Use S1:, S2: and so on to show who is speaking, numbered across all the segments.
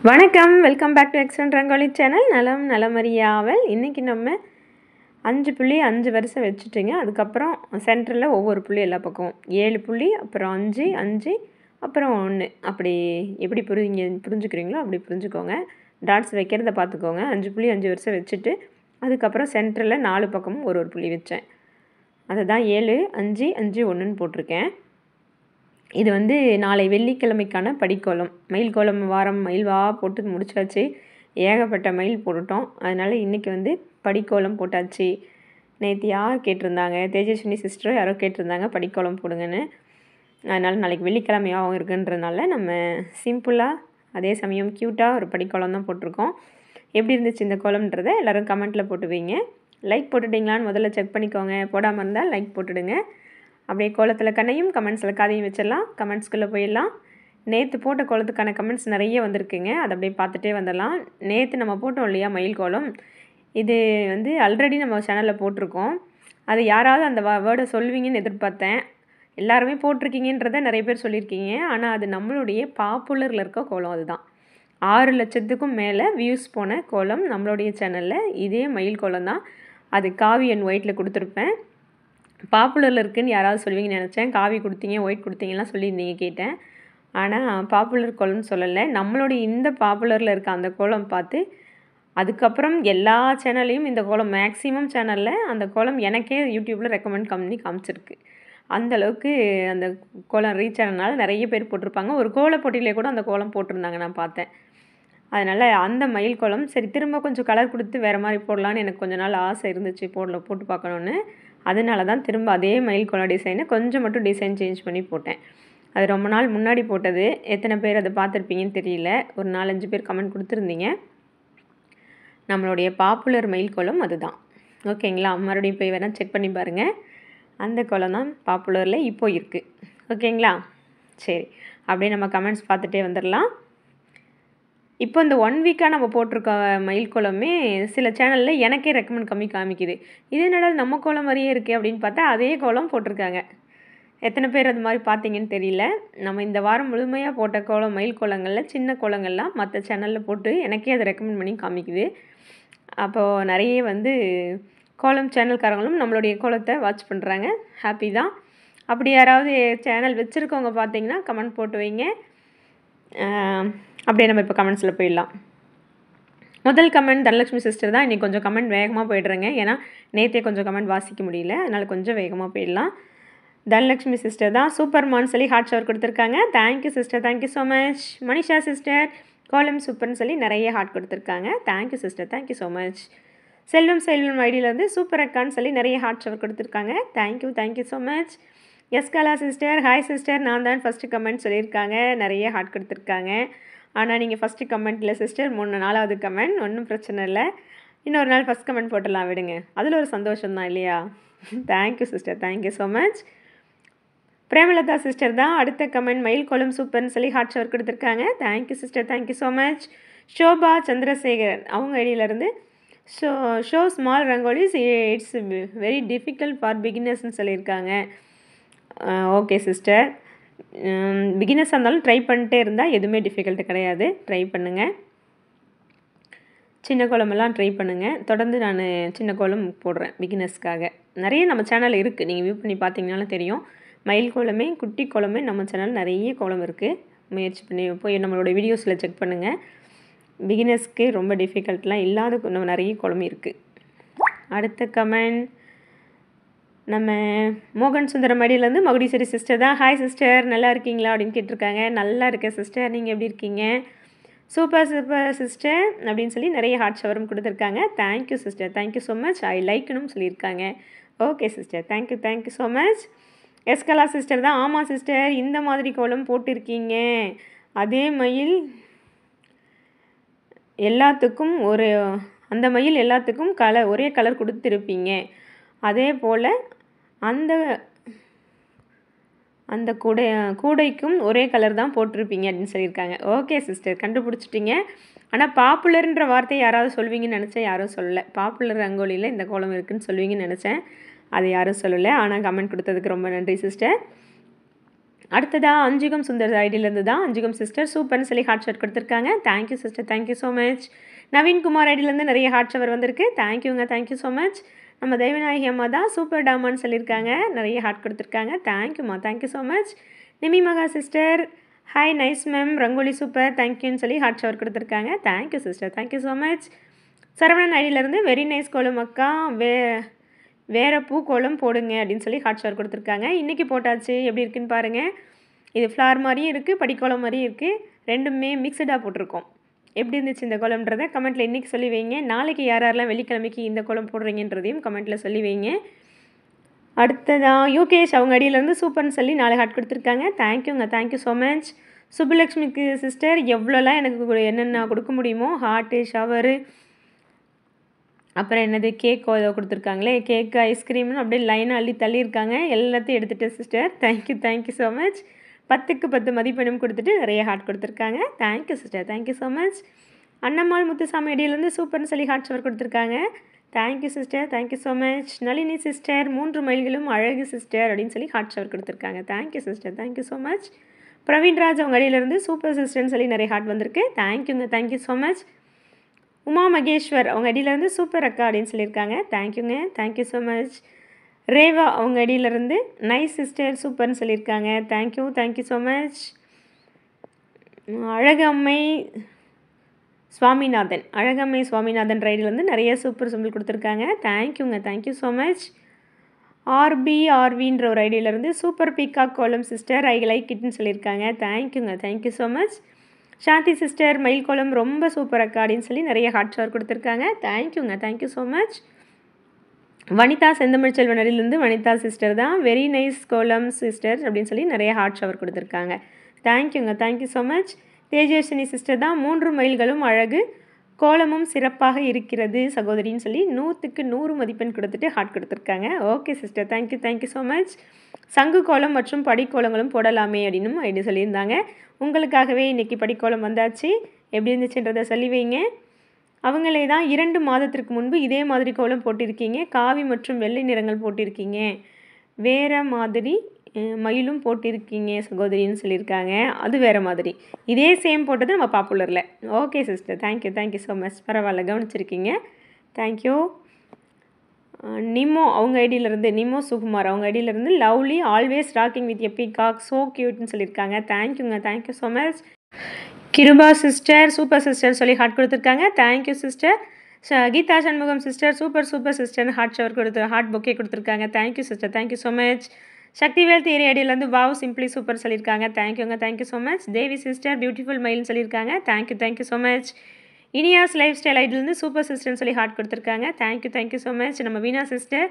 S1: வணக்கம், welcome back to excellent rangoli channel. நலம் நலமறியாவல். இன்றைக்கி நம்ம 5 புள்ளி 5 வரிசை வச்சுட்டுங்க. அதுக்கப்புறம் சென்டரில் ஒவ்வொரு புள்ளி எல்லா பக்கமும் 7 புள்ளி, அப்புறம் 5 5 அப்புறம் 1 அப்படி எப்படி புரிஞ்சுக்கிறீங்களோ அப்படி புரிஞ்சுக்கோங்க. டாட்ஸ் வைக்கிறத பார்த்துக்கோங்க. 5 புள்ளி 5 வரிசை வச்சுட்டு அதுக்கப்புறம் சென்டரில் 4 பக்கமும் ஒரு ஒரு புள்ளி வச்சேன். அதை தான் 7 5 5 1ன்னு போட்டிருக்கேன். இது நாளை வெள்ளிக்கிழமைக்கான படிக்கோலம். மயில் கோலம் வாரம் மயில் போட்டு முடிச்சாச்சு. ஏகப்பட்ட மயில் போட்டுட்டோம். அதனால் இன்றைக்கி படிக்கோலம் போட்டாச்சு. நேற்று யார் கேட்டிருந்தாங்க, தேஜஸ்வினி சிஸ்டர் யாரோ கேட்டிருந்தாங்க படிக்கோலம் போடுங்கன்னு. அதனால் நாளைக்கு வெள்ளிக்கிழமையாகவும் இருக்குன்றதுனால நம்ம சிம்பிளாக அதே சமயம் க்யூட்டாக ஒரு படிக்கோலம் தான் போட்டிருக்கோம். எப்படி இருந்துச்சு இந்த கோலம்ன்றதை எல்லோரும் கமெண்ட்டில் போட்டு வைங்க. லைக் போட்டுட்டிங்களான்னு முதல்ல செக் பண்ணிக்கோங்க. போடாமல் இருந்தால் லைக் போட்டுடுங்க. அப்படியே கோலத்தில் கண்ணையும் கமெண்ட்ஸில் காதையும் வச்சிடலாம். கமெண்ட்ஸ்குள்ளே போயிடலாம். நேற்று போட்ட கோலத்துக்கான கமெண்ட்ஸ் நிறைய வந்திருக்குங்க. அதை அப்படியே பார்த்துட்டே வந்துடலாம். நேற்று நம்ம போட்டோம் இல்லையா மயில் கோலம், இது ஆல்ரெடி நம்ம சேனலில் போட்டிருக்கோம். அது யாராவது அந்த வேர்டை சொல்வீங்கன்னு எதிர்பார்த்தேன். எல்லாருமே போட்டிருக்கீங்கன்றதை நிறைய பேர் சொல்லியிருக்கீங்க. ஆனால் அது நம்மளுடைய பாப்புலரில் இருக்க கோலம். அதுதான் 6 லட்சத்துக்கும் மேலே வியூஸ் போன கோலம் நம்மளுடைய சேனலில். இதே மயில் கோலம் தான். அது காவி அண்ட் ஒயிட்டில் கொடுத்துருப்பேன். பாப்புலரில் இருக்குதுன்னு யாராவது சொல்லுவீங்கன்னு நினச்சேன். காவி கொடுத்தீங்க, ஒயிட் கொடுத்தீங்கலாம் சொல்லியிருந்தீங்க, கேட்டேன். ஆனால் பாப்புலர் கோலம்னு சொல்லலை. நம்மளுடைய இந்த பாப்புலரில் இருக்க அந்த கோலம் பார்த்து அதுக்கப்புறம் எல்லா சேனல்லையும் இந்த கோலம் மேக்ஸிமம் சேனலில் அந்த கோலம் எனக்கே யூடியூப்பில் ரெக்கமெண்ட் பண்ணி காமிச்சிருக்கு. அந்தளவுக்கு அந்த கோலம் ரீச் ஆனதுனால நிறைய பேர் போட்டிருப்பாங்க. ஒரு கோல போட்டியிலே கூட அந்த கோலம் போட்டிருந்தாங்க, நான் பார்த்தேன். அதனால் அந்த மயில் கோலம் சரி திரும்ப கொஞ்சம் கலர் கொடுத்து வேறு மாதிரி போடலான்னு எனக்கு கொஞ்ச நாள் ஆசை இருந்துச்சு, போட்டு பார்க்கணுன்னு. அதனால தான் திரும்ப அதே மயில் கோலம் டிசைனை கொஞ்சம் மட்டும் டிசைன் சேஞ்ச் பண்ணி போட்டேன். அது ரொம்ப நாள் முன்னாடி போட்டது. எத்தனை பேர் அதை பார்த்துருப்பீங்கன்னு தெரியல. ஒரு 4-5 பேர் கமெண்ட் கொடுத்துருந்தீங்க. நம்மளுடைய பாப்புலர் மயில் கோலம் அதுதான். ஓகேங்களா? மறுபடியும் போய் வேணால் செக் பண்ணி பாருங்கள். அந்த கோலம் தான் பாப்புலரில் இப்போது இருக்குது. ஓகேங்களா? சரி, அப்படியே நம்ம கமெண்ட்ஸ் பார்த்துட்டே வந்துடலாம். இப்போ இந்த 1 வீக்காக நம்ம போட்டிருக்க மயில் கோலமே சில சேனலில் எனக்கே ரெக்கமெண்ட் கம்மி காமிக்குது. இது என்னடா நம்ம கோலம் மாதிரியே இருக்குது அப்படின்னு பார்த்தா அதே கோலம் போட்டிருக்காங்க. எத்தனை பேர் அது மாதிரி பார்த்தீங்கன்னு தெரியல. நம்ம இந்த வாரம் முழுமையாக போட்ட கோலம் மயில் கோலங்களில் சின்ன கோலங்கள்லாம் மற்ற சேனலில் போட்டு எனக்கே அதை ரெக்கமெண்ட் பண்ணி காமிக்குது. அப்போது நிறைய கோலம் சேனல்காரங்களும் நம்மளுடைய கோலத்தை வாட்ச் பண்ணுறாங்க. ஹாப்பி தான். அப்படி யாராவது சேனல் வச்சுருக்கவங்க பார்த்தீங்கன்னா கமெண்ட் போட்டு வைங்க. அப்படியே நம்ம இப்போ கமெண்ட்ஸில் போயிடலாம். முதல் கமெண்ட் தனலட்சுமி சிஸ்டர் தான். இன்றைக்கி கொஞ்சம் கமெண்ட் வேகமாக போய்ட்றேங்க. ஏன்னா நேற்றே கொஞ்சம் கமெண்ட் வாசிக்க முடியல, அதனால் கொஞ்சம் வேகமாக போயிடலாம். தனலட்சுமி சிஸ்டர் தான். சூப்பர்மான்னு சொல்லி ஹார்ட் ஷவர் கொடுத்துருக்காங்க. Thank you sister, thank you so much. Manisha sister கோலம் சூப்பர்னு சொல்லி நிறைய ஹார்ட் கொடுத்துருக்காங்க. Thank you sister, thank you so much. Selvam ஐடியிலேருந்து சூப்பர் அக்கான்னு சொல்லி நிறைய ஹார்ட் ஷவர் கொடுத்துருக்காங்க. Thank you so much. எஸ்கலா சிஸ்டர், ஹாய் சிஸ்டர், நான் தான் ஃபஸ்ட்டு கமெண்ட் சொல்லியிருக்காங்க. நிறைய ஹார்ட் கொடுத்துருக்காங்க. ஆனால் நீங்கள் ஃபஸ்ட்டு கமெண்ட் இல்லை சிஸ்டர், 4வது கமெண்ட். ஒன்றும் பிரச்சனை இல்லை. இன்னொரு நாள் ஃபஸ்ட் கமெண்ட் போட்டுடலாம், விடுங்க. அதில் ஒரு சந்தோஷம்தான் இல்லையா? Thank you sister, thank you so much. Premalatha sister தான் அடுத்த கமெண்ட். மயில் கோலம் சூப்பர்னு சொல்லி ஹார்ட் ஷவர் கொடுத்துருக்காங்க. Thank you sister, thank you so much. Shobha Chandrasekaran அவங்க ஐடியிலேருந்து show small rangolis it's very difficult for பிகினர்ஸ்னு சொல்லியிருக்காங்க. ஓகே சிஸ்டர், பிகினர்ஸாக இருந்தாலும் ட்ரை பண்ணிட்டே இருந்தால் எதுவுமே டிஃபிகல்ட்டு கிடையாது. ட்ரை பண்ணுங்கள். சின்ன கோலமெல்லாம் ட்ரை பண்ணுங்கள். தொடர்ந்து நான் சின்ன கோலம் போடுறேன் பிகினர்ஸ்க்காக. நிறைய நம்ம சேனல் இருக்குது, நீங்கள் வியூ பண்ணி பார்த்தீங்கனாலும் தெரியும். மயில் கோலமே குட்டி கோலமே நம்ம சேனல் நிறைய கோலம் இருக்குது. முயற்சி பண்ணி போய் நம்மளோட வீடியோஸில் செக் பண்ணுங்கள். பிகினர்ஸ்க்கு ரொம்ப டிஃபிகல்ட்லாம் இல்லாத நம்ம நிறைய கோலம் இருக்குது. அடுத்த கமெண்ட் நம்ம மோகன் சுந்தரம் ஐடியிலேருந்து மகுடீஸ்வரி சிஸ்டர் தான். ஹாய் சிஸ்டர், நல்லா இருக்கீங்களா அப்படின்னு கேட்டிருக்காங்க. நல்லா இருக்கேன் சிஸ்டர், நீங்கள் எப்படி இருக்கீங்க? சூப்பர் சிஸ்டர் அப்படின்னு சொல்லி நிறைய ஹார்ட் ஷவரும் கொடுத்துருக்காங்க. Thank you sister, thank you so much. I லைக்னும் சொல்லியிருக்காங்க. Okay sister, thank you so much. எஸ்கலா சிஸ்டர் தான். ஆமாம் சிஸ்டர், இந்த மாதிரி கோலம் போட்டிருக்கீங்க. அதே மயில் எல்லாத்துக்கும் அந்த மயில் எல்லாத்துக்கும் ஒரே கலர் கொடுத்துருப்பீங்க. அதே போல் அந்த கூடைக்கும் ஒரே கலர் தான் போட்டிருப்பீங்க அப்படின்னு சொல்லியிருக்காங்க. ஓகே சிஸ்டர், கண்டுபிடிச்சிட்டிங்க. ஆனால் பாப்புலர்ன்ற வார்த்தையை யாராவது சொல்வீங்கன்னு நினச்சேன், யாரும் சொல்லலை. பாப்புலர் ரங்கோலியில் இந்த கோலம் இருக்குதுன்னு சொல்வீங்கன்னு நினச்சேன், அது யாரும் சொல்லலை. ஆனால் கமெண்ட் கொடுத்ததுக்கு ரொம்ப நன்றி சிஸ்டர். அடுத்ததாக அஞ்சுகம் சுந்தர் ஐடியிலேருந்து தான் அஞ்சுகம் சிஸ்டர் சூப்பர்னு சொல்லி ஹார்ட் ஷவர் கொடுத்துருக்காங்க. Thank you sister, thank you so much. Naveenkumar ஐடியிலேருந்து நிறைய ஹார்ட் ஷவர் வந்திருக்கு. தேங்க்யூங்க, தேங்க்யூ ஸோ மச். நம்ம தெய்வநாயகி அம்மா தான் சூப்பர் டாமான்னு சொல்லியிருக்காங்க, நிறைய ஹார்ட் கொடுத்துருக்காங்க. தேங்க்யூம்மா, thank you so much. Nimi Maha sister hi nice ma'am, rangoli super, தேங்க்யூன்னு சொல்லி ஹார்ட் ஷவர் கொடுத்துருக்காங்க. Thank you sister, thank you so much. Saravanan ஐடியிலேருந்து வெரி நைஸ் கோலம் அக்கா, வேறு பூ கோலம் போடுங்க அப்படின்னு சொல்லி ஹார்ட் ஷவர் கொடுத்துருக்காங்க. இன்றைக்கி போட்டாச்சு, எப்படி இருக்குன்னு பாருங்கள். இது ஃப்ளார் மாதிரியும் இருக்குது, படிக்கோலம் மாதிரியும் இருக்குது, ரெண்டுமே மிக்சடாக போட்டிருக்கோம். எப்படி இருந்துச்சு இந்த கோலம்ன்றதை கமெண்ட்டில் இன்றைக்கி சொல்லி வைங்க. நாளைக்கு யாரெல்லாம் வெள்ளிக்கிழமைக்கு இந்த கோலம் போடுறீங்கன்றதையும் கமெண்ட்டில் சொல்லி வைங்க. அடுத்ததான் யூகேஷ் அவங்க அடியிலேருந்து சூப்பர்னு சொல்லி 4 ஹார்ட் கொடுத்துருக்காங்க. தேங்க்யூங்க, தேங்க்யூ ஸோ மச். சுப்புலக்ஷ்மிக்கு சிஸ்டர் எவ்வளோலாம் எனக்கு என்னென்ன கொடுக்க முடியுமோ ஹார்ட்டு, ஷவரு, அப்புறம் என்னது கேக்கோ ஏதோ கொடுத்துருக்காங்களே, கேக்கு, ஐஸ்கிரீம்னு அப்படியே லைனாக அள்ளி தள்ளியிருக்காங்க. எல்லாத்தையும் எடுத்துகிட்டேன் sister. Thank you, thank you so much. 10க்கு 10 மதிப்பெண்ணும் கொடுத்துட்டு நிறைய ஹார்ட் கொடுத்துருக்காங்க. Thank you sister, thank you so much. Annammal Muthusamy அடியிலேருந்து சூப்பர்னு சொல்லி ஹார்ட் ஷவர் கொடுத்துருக்காங்க. Thank you sister, thank you so much. Nalini sister 3 மைல்களும் அழகு சிஸ்டர் அப்படின்னு சொல்லி ஹார்ட் ஷவர் கொடுத்துருக்காங்க. Thank you sister, thank you so much. Praveenraj அவங்க அடியிலேருந்து சூப்பர் சிஸ்டர்னு சொல்லி நிறைய ஹார்ட் வந்திருக்கு. தேங்க்யூங்க, thank you so much. Uma Maheswar அவங்க அடியிலேருந்து சூப்பர் அக்கா அப்படின்னு சொல்லியிருக்காங்க. தேங்க்யூங்க, தேங்க்யூ ஸோ மச். ரேவா அவங்க அடியிலேருந்து நைஸ் சிஸ்டர் சூப்பர்னு சொல்லியிருக்காங்க. Thank you, thank you so much. Alagammai Swaminathan ரைடிலேருந்து நிறைய சூப்பர் சிம்பிள் கொடுத்துருக்காங்க. தேங்க்யூங்க, தேங்க்யூ ஸோ மச். ஆர்வின்ற ஒரு ஐடியிலேருந்து சூப்பர் பீகாக் கோலம் சிஸ்டர் ஐ லைக் இட்னு சொல்லியிருக்காங்க. தேங்க்யூங்க, thank you so much. Shanthi sister மயில் கோலம் ரொம்ப சூப்பர் அக்கா அப்படின்னு சொல்லி நிறைய ஹார்ட் ஷவர் கொடுத்துருக்காங்க. தேங்க்யூங்க, தேங்க்யூ ஸோ மச். வனிதா செந்தமிழ் செல்வன் அடியிலேருந்து வனிதா சிஸ்டர் தான் வெரி நைஸ் கோலம் சிஸ்டர் அப்படின்னு சொல்லி நிறைய ஹார்ட் ஷவர் கொடுத்துருக்காங்க. தேங்க்யூங்க, thank you so much. Tejaswini sister தான் 3 மைல்களும் அழகு, கோலமும் சிறப்பாக இருக்கிறது சகோதரின்னு சொல்லி 100க்கு 100 மதிப்பெண் கொடுத்துட்டு ஹார்ட் கொடுத்துருக்காங்க. Okay sister, thank you, thank you so much. சங்கு கோலம் மற்றும் படிக்கோலங்களும் போடலாமே அப்படின்னு ஐடி சொல்லியிருந்தாங்க. உங்களுக்காகவே இன்றைக்கி படிக்கோலம் வந்தாச்சு, எப்படி இருந்துச்சுன்றதை சொல்லி வைங்க. அவங்களே தான் 2 மாதத்திற்கு முன்பு இதே மாதிரி கோலம் போட்டிருக்கீங்க, காவி மற்றும் வெள்ளை நிறங்கள் போட்டிருக்கீங்க, வேறு மாதிரி மயிலும் போட்டிருக்கீங்க சகோதரின்னு சொல்லியிருக்காங்க. அது வேறு மாதிரி, இதே சேம் போட்டது நம்ம பாப்புலரில். Okay sister, thank you, thank you so much. பரவாயில்ல, கவனிச்சிருக்கீங்க. தேங்க்யூ. நிமோ அவங்க ஐடியிலேருந்து நிமோ சுகுமார் அவங்க ஐடியிலேருந்து lovely always rocking with a peacock so க்யூட்னு சொல்லியிருக்காங்க. தேங்க்யூங்க, thank you so much. Kripa sister super sister சொல்லி ஹார்ட் கொடுத்துருக்காங்க. Thank you sister. Geetha Shanmugam sister super சிஸ்டர்னு ஹார்ட் ஷவர் ஹார்ட் பொக்கே கொடுத்துருக்காங்க. Thank you sister, thank you so much. Sakthivel தேரி ஐடியிலேருந்து வாவ் சிம்பிளி சூப்பர் சொல்லியிருக்காங்க. தேங்க்யூங்க, தேங்க்யூ ஸோ மச். தேவி சிஸ்டர் பியூட்டிஃபுல் மைல்னு சொல்லியிருக்காங்க. Thank you, thank you so much. Iniya's life style ஐடியிலேருந்து சூப்பர் சிஸ்டர்னு சொல்லி ஹார்ட் கொடுத்துருக்காங்க. Thank you, thank you so much. நம்ம வீணா சிஸ்டர்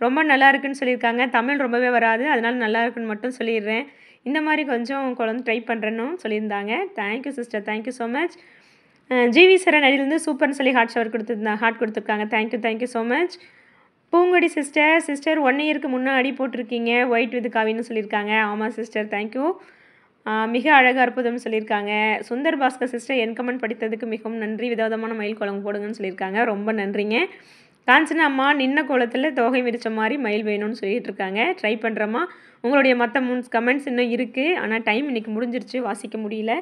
S1: ரொம்ப நல்லா இருக்குன்னு சொல்லியிருக்காங்க. தமிழ் ரொம்பவே வராது, அதனால் நல்லா இருக்குன்னு மட்டும் சொல்லிடுறேன். இந்த மாதிரி கொஞ்சம் குழந்தை ட்ரை பண்ணுறேன்னு சொல்லியிருந்தாங்க. Thank you sister, thank you so much. GV Saran அடியிலேருந்து சூப்பர்னு சொல்லி ஹார்ட் கொடுத்துருக்காங்க. Thank you, thank you so much. Poongodi sister 1 இயருக்கு முன்னாடி போட்டிருக்கீங்க ஒயிட் வித் காவின்னு சொல்லியிருக்காங்க. ஆமாம் சிஸ்டர், தேங்க்யூ. மிக அழகாக அற்புதம்னு சொல்லியிருக்காங்க. சுந்தர் பாஸ்கர் சிஸ்டர் என் கமெண்ட் படித்ததுக்கு மிகவும் நன்றி, விதவிதமான மயில் கோலம் போடுங்கன்னு சொல்லியிருக்காங்க. ரொம்ப நன்றிங்க. காஞ்சனா அம்மா நின்ன கோலத்தில் தோகை விரிச்ச மாதிரி மயில் வேணும்னு சொல்லிட்டு இருக்காங்க. ட்ரை பண்ணுறம்மா. உங்களுடைய மற்ற 3 கமெண்ட்ஸ் இன்னும் இருக்குது, ஆனால் டைம் இன்றைக்கி முடிஞ்சிருச்சு, வாசிக்க முடியல.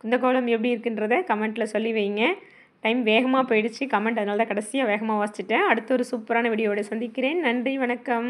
S1: இந்த கோலம் எப்படி இருக்குன்றதை கமெண்ட்டில் சொல்லி வைங்க. டைம் வேகமாக போயிடுச்சு கமெண்ட், அதனால தான் கடைசியாக வேகமாக வாசிச்சிட்டேன். அடுத்த ஒரு சூப்பரான வீடியோவோட சந்திக்கிறேன். நன்றி, வணக்கம்.